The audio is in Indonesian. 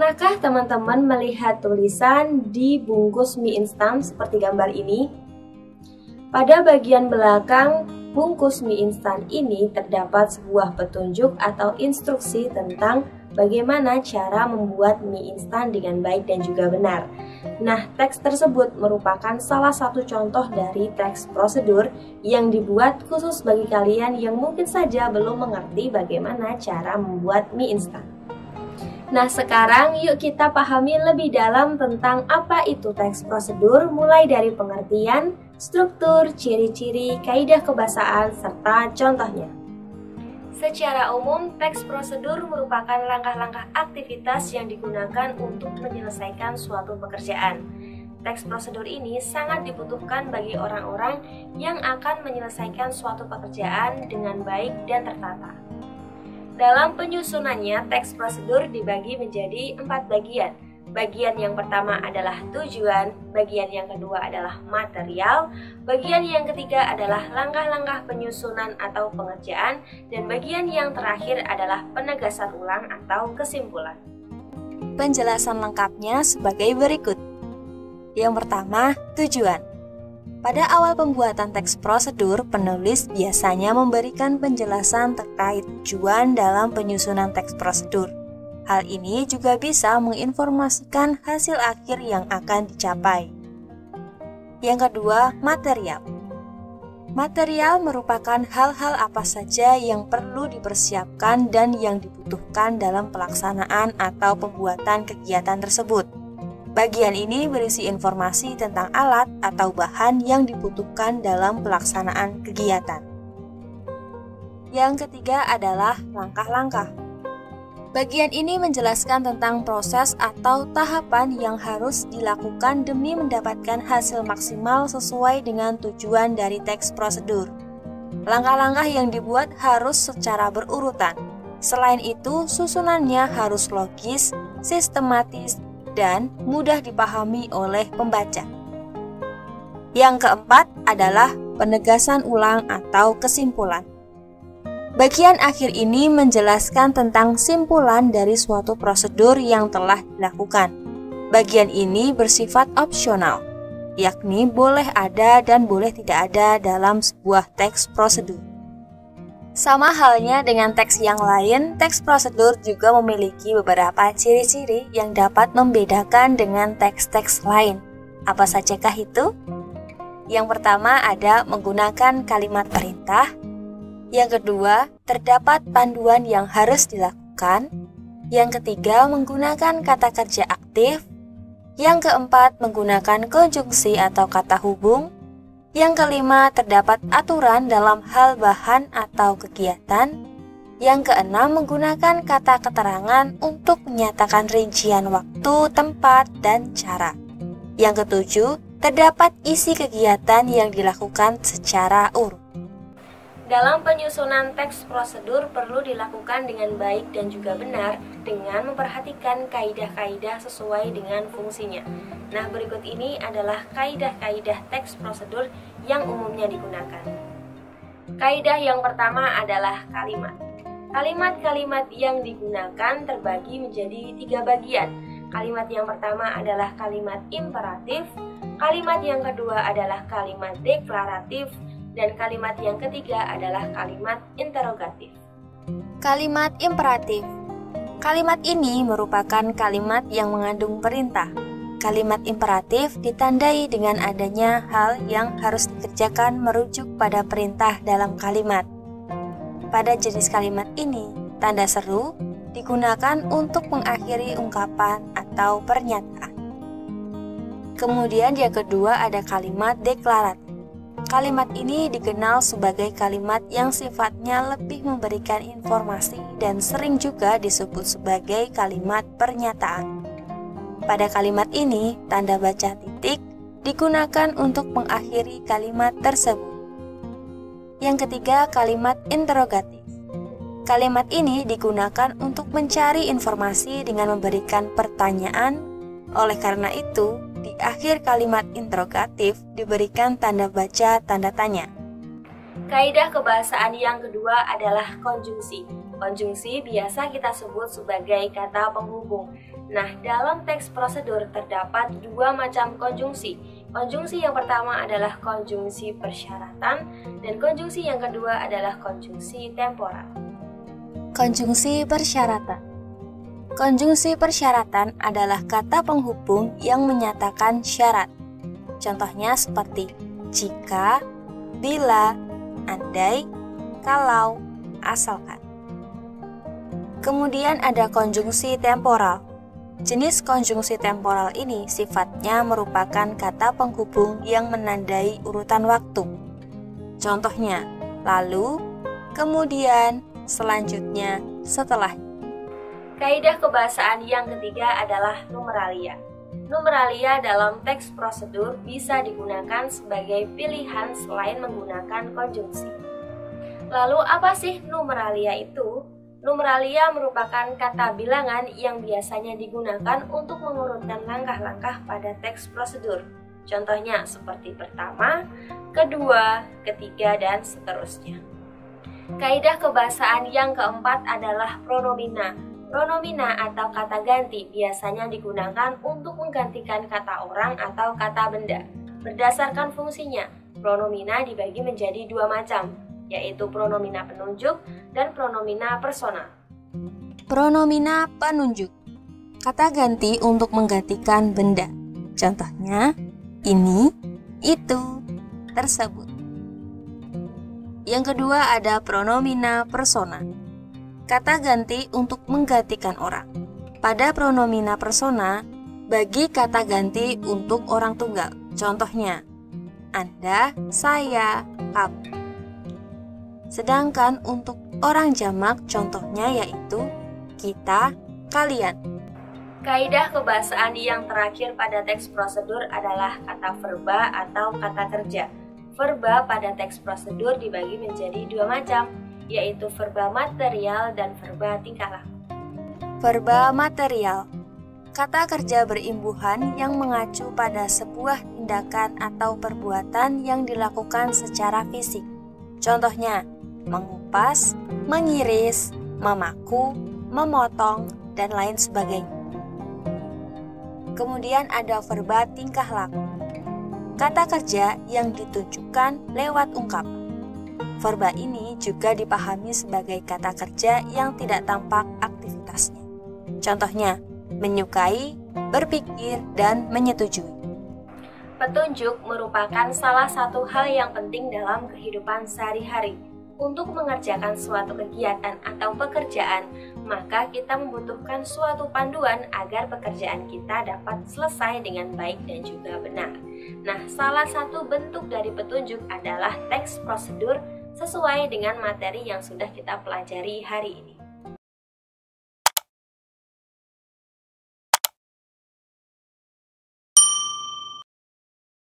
Pernahkah teman-teman melihat tulisan di bungkus mie instan seperti gambar ini? Pada bagian belakang bungkus mie instan ini terdapat sebuah petunjuk atau instruksi tentang bagaimana cara membuat mie instan dengan baik dan juga benar. Nah, teks tersebut merupakan salah satu contoh dari teks prosedur yang dibuat khusus bagi kalian yang mungkin saja belum mengerti bagaimana cara membuat mie instan. Nah, sekarang yuk kita pahami lebih dalam tentang apa itu teks prosedur, mulai dari pengertian, struktur, ciri-ciri, kaidah kebahasaan, serta contohnya. Secara umum, teks prosedur merupakan langkah-langkah aktivitas yang digunakan untuk menyelesaikan suatu pekerjaan. Teks prosedur ini sangat dibutuhkan bagi orang-orang yang akan menyelesaikan suatu pekerjaan dengan baik dan tertata. Dalam penyusunannya, teks prosedur dibagi menjadi 4 bagian. Bagian yang pertama adalah tujuan, bagian yang kedua adalah material, bagian yang ketiga adalah langkah-langkah penyusunan atau pengerjaan, dan bagian yang terakhir adalah penegasan ulang atau kesimpulan. Penjelasan lengkapnya sebagai berikut. Yang pertama, tujuan. Pada awal pembuatan teks prosedur, penulis biasanya memberikan penjelasan terkait tujuan dalam penyusunan teks prosedur. Hal ini juga bisa menginformasikan hasil akhir yang akan dicapai. Yang kedua, material. Material merupakan hal-hal apa saja yang perlu dipersiapkan dan yang dibutuhkan dalam pelaksanaan atau pembuatan kegiatan tersebut. Bagian ini berisi informasi tentang alat atau bahan yang dibutuhkan dalam pelaksanaan kegiatan. Yang ketiga adalah langkah-langkah. Bagian ini menjelaskan tentang proses atau tahapan yang harus dilakukan demi mendapatkan hasil maksimal sesuai dengan tujuan dari teks prosedur. Langkah-langkah yang dibuat harus secara berurutan. Selain itu, susunannya harus logis, sistematis, dan mudah dipahami oleh pembaca. Yang keempat adalah penegasan ulang atau kesimpulan. Bagian akhir ini menjelaskan tentang simpulan dari suatu prosedur yang telah dilakukan. Bagian ini bersifat opsional, yakni boleh ada dan boleh tidak ada dalam sebuah teks prosedur. Sama halnya dengan teks yang lain, teks prosedur juga memiliki beberapa ciri-ciri yang dapat membedakan dengan teks-teks lain. Apa sajakah itu? Yang pertama ada menggunakan kalimat perintah. Yang kedua, terdapat panduan yang harus dilakukan. Yang ketiga, menggunakan kata kerja aktif. Yang keempat, menggunakan konjungsi atau kata hubung. Yang kelima, terdapat aturan dalam hal bahan atau kegiatan. Yang keenam, menggunakan kata keterangan untuk menyatakan rincian waktu, tempat, dan cara. Yang ketujuh, terdapat isi kegiatan yang dilakukan secara urut. Dalam penyusunan teks prosedur perlu dilakukan dengan baik dan juga benar dengan memperhatikan kaidah-kaidah sesuai dengan fungsinya. Nah, berikut ini adalah kaidah-kaidah teks prosedur yang umumnya digunakan. Kaidah yang pertama adalah kalimat. Kalimat-kalimat yang digunakan terbagi menjadi 3 bagian. Kalimat yang pertama adalah kalimat imperatif, kalimat yang kedua adalah kalimat deklaratif, dan kalimat yang ketiga adalah kalimat interrogatif. Kalimat imperatif. Kalimat ini merupakan kalimat yang mengandung perintah. Kalimat imperatif ditandai dengan adanya hal yang harus dikerjakan merujuk pada perintah dalam kalimat. Pada jenis kalimat ini, tanda seru digunakan untuk mengakhiri ungkapan atau pernyataan. Kemudian yang kedua ada kalimat deklaratif. Kalimat ini dikenal sebagai kalimat yang sifatnya lebih memberikan informasi dan sering juga disebut sebagai kalimat pernyataan. Pada kalimat ini, tanda baca titik digunakan untuk mengakhiri kalimat tersebut. Yang ketiga, kalimat interrogatif. Kalimat ini digunakan untuk mencari informasi dengan memberikan pertanyaan. Oleh karena itu, di akhir kalimat interrogatif diberikan tanda baca tanda tanya. Kaidah kebahasaan yang kedua adalah konjungsi. Konjungsi biasa kita sebut sebagai kata penghubung. Nah, dalam teks prosedur terdapat dua macam konjungsi. Konjungsi yang pertama adalah konjungsi persyaratan dan konjungsi yang kedua adalah konjungsi temporal. Konjungsi persyaratan. Konjungsi persyaratan adalah kata penghubung yang menyatakan syarat. Contohnya seperti jika, bila, andai, kalau, asalkan. Kemudian ada konjungsi temporal. Jenis konjungsi temporal ini sifatnya merupakan kata penghubung yang menandai urutan waktu. Contohnya, lalu, kemudian, selanjutnya, setelah. Kaidah kebahasaan yang ketiga adalah numeralia. Numeralia dalam teks prosedur bisa digunakan sebagai pilihan selain menggunakan konjungsi. Lalu apa sih numeralia itu? Numeralia merupakan kata bilangan yang biasanya digunakan untuk mengurutkan langkah-langkah pada teks prosedur. Contohnya seperti pertama, kedua, ketiga, dan seterusnya. Kaidah kebahasaan yang keempat adalah pronomina. Pronomina atau kata ganti biasanya digunakan untuk menggantikan kata orang atau kata benda. Berdasarkan fungsinya, pronomina dibagi menjadi dua macam, yaitu pronomina penunjuk dan pronomina personal. Pronomina penunjuk. Kata ganti untuk menggantikan benda. Contohnya, ini, itu, tersebut. Yang kedua ada pronomina persona. Kata ganti untuk menggantikan orang. Pada pronomina persona, bagi kata ganti untuk orang tunggal. Contohnya, Anda, saya, kamu. Sedangkan untuk orang jamak contohnya yaitu kita, kalian. Kaidah kebahasaan yang terakhir pada teks prosedur adalah kata verba atau kata kerja. Verba pada teks prosedur dibagi menjadi dua macam, yaitu verba material dan verba tingkah laku. Verba material. Kata kerja berimbuhan yang mengacu pada sebuah tindakan atau perbuatan yang dilakukan secara fisik. Contohnya, mengupas, mengiris, memaku, memotong, dan lain sebagainya. Kemudian ada verba tingkah laku. Kata kerja yang ditunjukkan lewat ungkapan. Verba ini juga dipahami sebagai kata kerja yang tidak tampak aktivitasnya. Contohnya, menyukai, berpikir, dan menyetujui. Petunjuk merupakan salah satu hal yang penting dalam kehidupan sehari-hari. Untuk mengerjakan suatu kegiatan atau pekerjaan, maka kita membutuhkan suatu panduan agar pekerjaan kita dapat selesai dengan baik dan juga benar. Nah, salah satu bentuk dari petunjuk adalah teks prosedur sesuai dengan materi yang sudah kita pelajari hari ini.